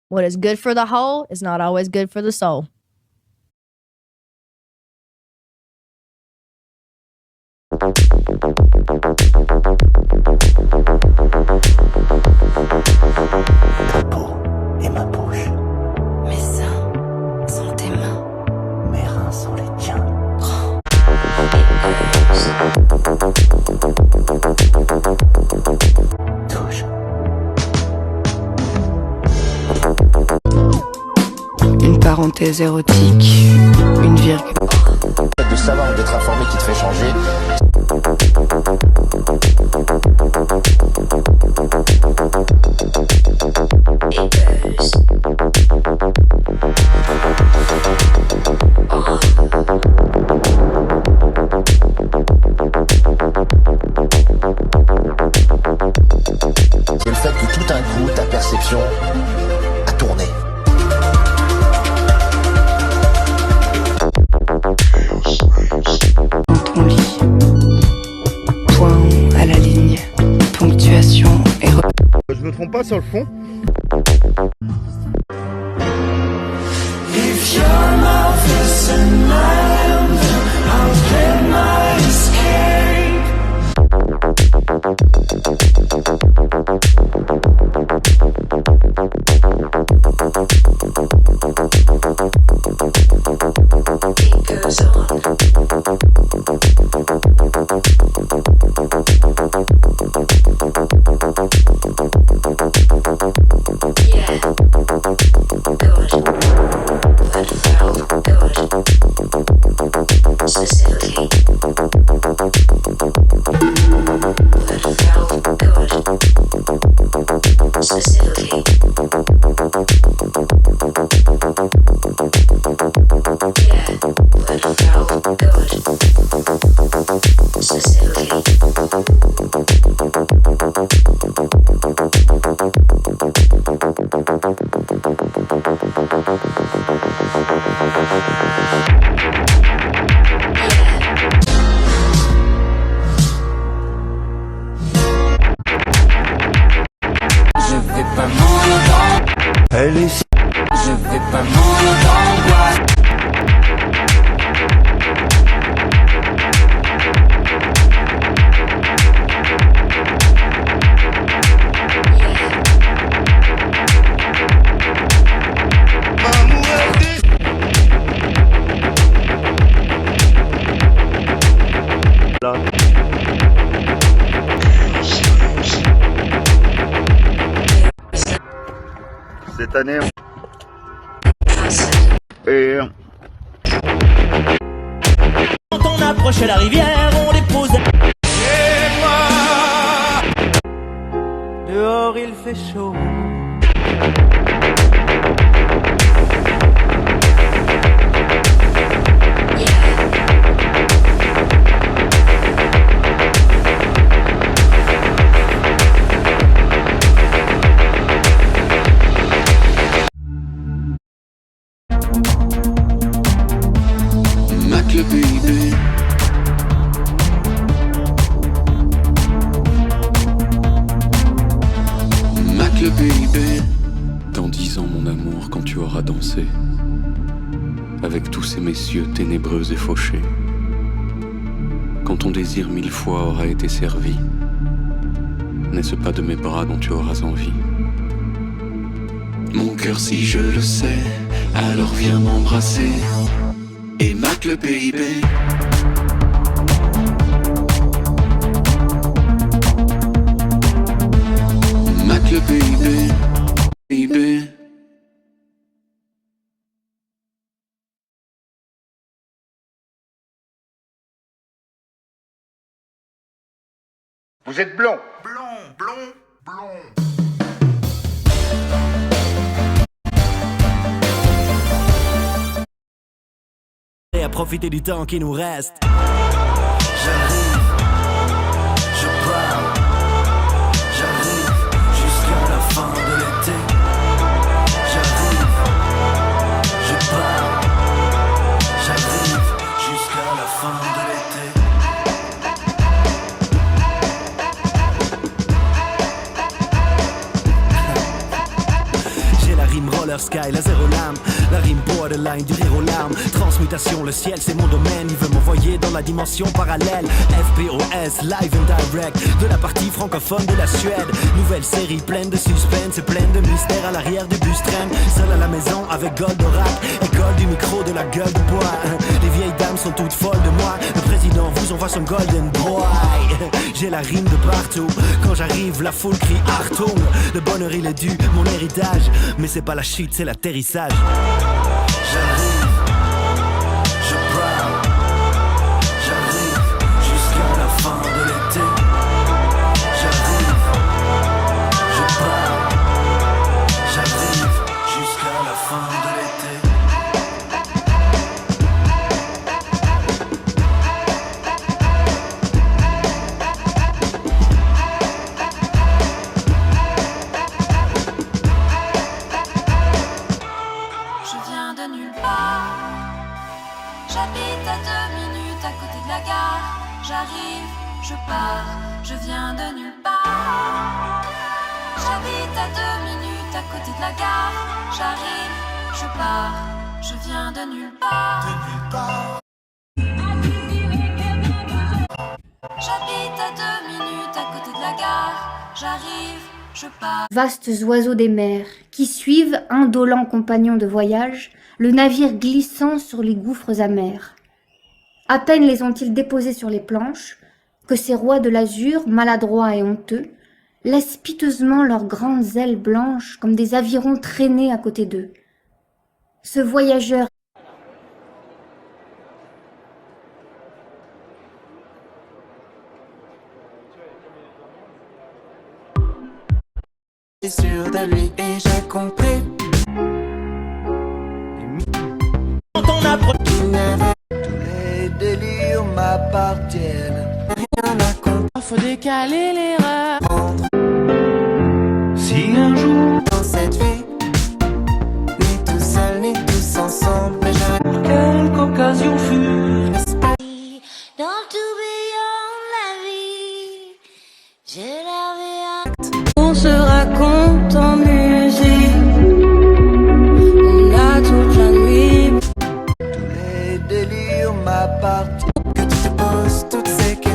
What is good for the whole is not always good for the soul. Ta peau est ma bouche. Mes seins sont tes mains. Mes reins sont les tiens. Touche. Une parenthèse érotique, une virgule. De savoir, d'être informé qui te fait changer. C'est le fait que tout d'un coup, ta perception a tourné. Dans ton lit. Point à la ligne. Ponctuation et... Je me trompe pas sur le fond. If your mouth is in my hand, I'll play my escape. It goes on. Elle est... Je vais pas mourir d'angoisse. cette année. Et Quand on approchait la rivière, on déposait. Dehors il fait chaud. Mac le PIB. Mac le PIB. Dans 10 ans mon amour, quand tu auras dansé avec tous ces messieurs ténébreux et fauchés, quand ton désir 1000 fois aura été servi, n'est-ce pas de mes bras dont tu auras envie? Mon cœur si je le sais, alors viens m'embrasser et Mac le PIB. Mac le PIB. PIB. vous êtes blond. Et à profiter du temps qui nous reste. J'arrive, je pars, j'arrive jusqu'à la fin de l'été. J'arrive, je pars, j'arrive jusqu'à la fin de l'été. J'ai la rime roller sky, la zéro lame. La rime borderline, du rire aux larmes. Transmutation, le ciel c'est mon domaine. Il veut m'envoyer dans la dimension parallèle. FPOS, live and direct. De la partie francophone de la Suède. Nouvelle série pleine de suspense et pleine de mystère. À l'arrière du bus train, seul à la maison avec Goldorak. École du micro, de la gueule de bois. Les vieilles dames sont toutes folles de moi. Le président vous envoie son golden boy. J'ai la rime de partout. Quand j'arrive, la foule crie Achtung. Le bonheur il est dû, mon héritage. Mais c'est pas la chute, c'est l'atterrissage. J'arrive, je pars, j'arrive jusqu'à la fin de l'été. J'arrive, je pars, j'arrive jusqu'à la fin de l'été. Je viens de nulle part. J'habite à 2 minutes à côté de la gare. J'arrive, je pars. Je viens de nulle part. J'habite à 2 minutes à côté de la gare. J'arrive, je pars. Je viens de nulle part. J'habite à 2 minutes à côté de la gare. J'arrive, je pars. Vastes oiseaux des mers, qui suivent, indolents compagnons de voyage, le navire glissant sur les gouffres amers. À peine les ont-ils déposés sur les planches, que ces rois de l'azur, maladroits et honteux, laissent piteusement leurs grandes ailes blanches comme des avirons traîner à côté d'eux. Ce voyageur C'est sûr de lui et j'ai compris. Quand on approche. Tous les délires m'appartiennent. Rien à comprendre. Faut décaler l'erreur. Si un jour dans cette vie, ni tout seul ni tous ensemble, mais j'ai quelque occasion fut. Dans le tourbillon de la vie, je l'avais. On se raconte en musique. On a toute la nuit. Tous les délires m'appartiennent. Que tu te poses toutes ces questions.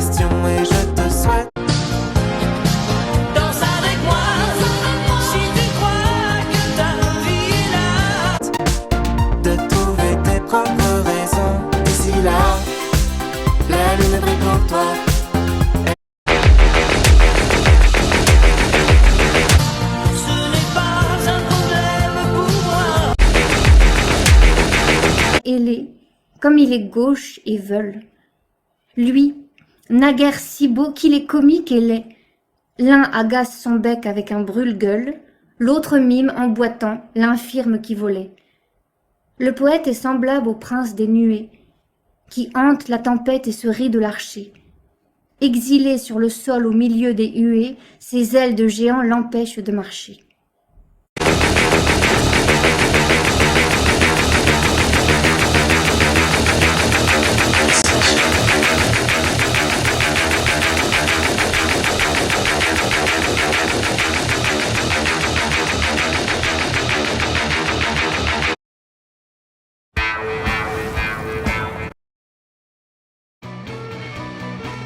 comme il est gauche et veule. Lui, naguère si beau qu'il est comique et laid. L'un agace son bec avec un brûle-gueule, l'autre mime en boitant l'infirme qui volait. Le poète est semblable au prince des nuées, qui hante la tempête et se rit de l'archer. Exilé sur le sol au milieu des huées, ses ailes de géant l'empêchent de marcher.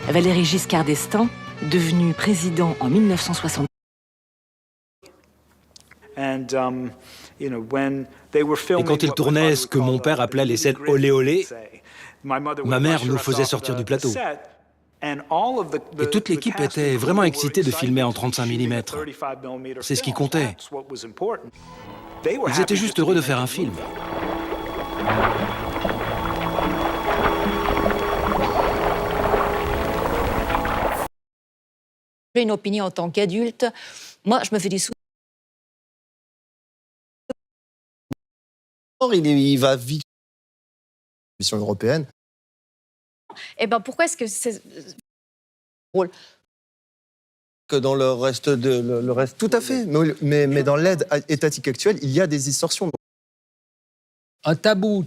Valéry Giscard d'Estaing, devenu président en 1960. Et quand il tournait ce que mon père appelait les scènes olé olé, ma mère nous faisait sortir du plateau. Et toute l'équipe était vraiment excitée de filmer en 35 mm. C'est ce qui comptait. Ils étaient juste heureux de faire un film. J'ai une opinion en tant qu'adulte. Moi, je me fais des soucis. Il va vite. Mission européenne. Eh ben, pourquoi est-ce que c'est rôle que dans le reste le reste. Tout à fait. Mais dans l'aide étatique actuelle, il y a des distorsions. Un tabou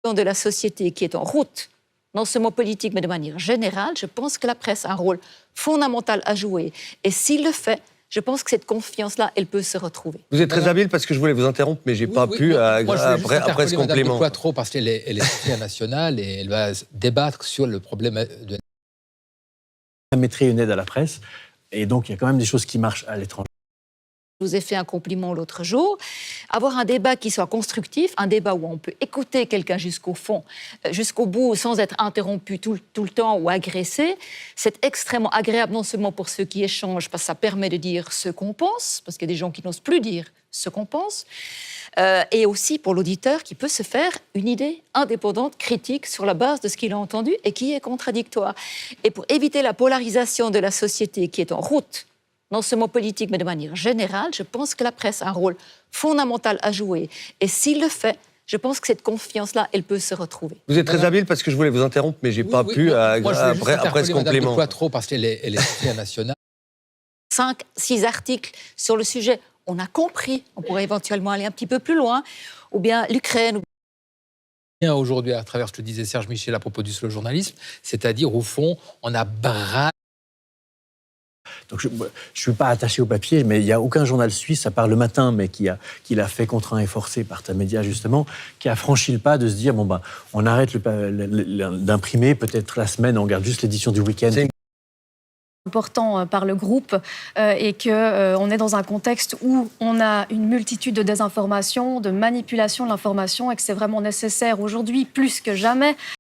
de la société qui est en route, non seulement politique, mais de manière générale, je pense que la presse a un rôle fondamental à jouer. Et s'il le fait, je pense que cette confiance-là, elle peut se retrouver. Vous êtes très habile parce que je voulais vous interrompre, mais j'ai pas pu après ce complément. Madame de Poitreau, parce qu'elle est secrétaire nationale et elle va débattre sur le problème de... On mettrait une aide à la presse, et donc il y a quand même des choses qui marchent à l'étranger. Je vous ai fait un compliment l'autre jour. Avoir un débat qui soit constructif, un débat où on peut écouter quelqu'un jusqu'au fond, jusqu'au bout, sans être interrompu tout le temps ou agressé, c'est extrêmement agréable, non seulement pour ceux qui échangent, parce que ça permet de dire ce qu'on pense, parce qu'il y a des gens qui n'osent plus dire ce qu'on pense, et aussi pour l'auditeur qui peut se faire une idée indépendante, critique, sur la base de ce qu'il a entendu et qui est contradictoire. Et pour éviter la polarisation de la société qui est en route, non seulement politique, mais de manière générale, je pense que la presse a un rôle fondamental à jouer. Et s'il le fait, je pense que cette confiance-là, elle peut se retrouver. Vous êtes très habile parce que je voulais vous interrompre, mais j'ai pas pu après ce complément. Madame de Poitreau, parce qu'elle est secrétaire nationale. 5-6 articles sur le sujet. On a compris, on pourrait éventuellement aller un petit peu plus loin, ou bien l'Ukraine. Aujourd'hui, à travers ce que disait Serge Michel à propos du slow journalisme, c'est-à-dire, au fond, on a braqué. Donc je ne suis pas attaché au papier, mais il n'y a aucun journal suisse, à part Le Matin, mais qui l'a fait contraint et forcé par Tamedia, justement, qui a franchi le pas de se dire, bon, ben, on arrête d'imprimer, peut-être la semaine, on garde juste l'édition du week-end. Important par le groupe et qu'on est dans un contexte où on a une multitude de désinformation, de manipulation de l'information et que c'est vraiment nécessaire aujourd'hui, plus que jamais,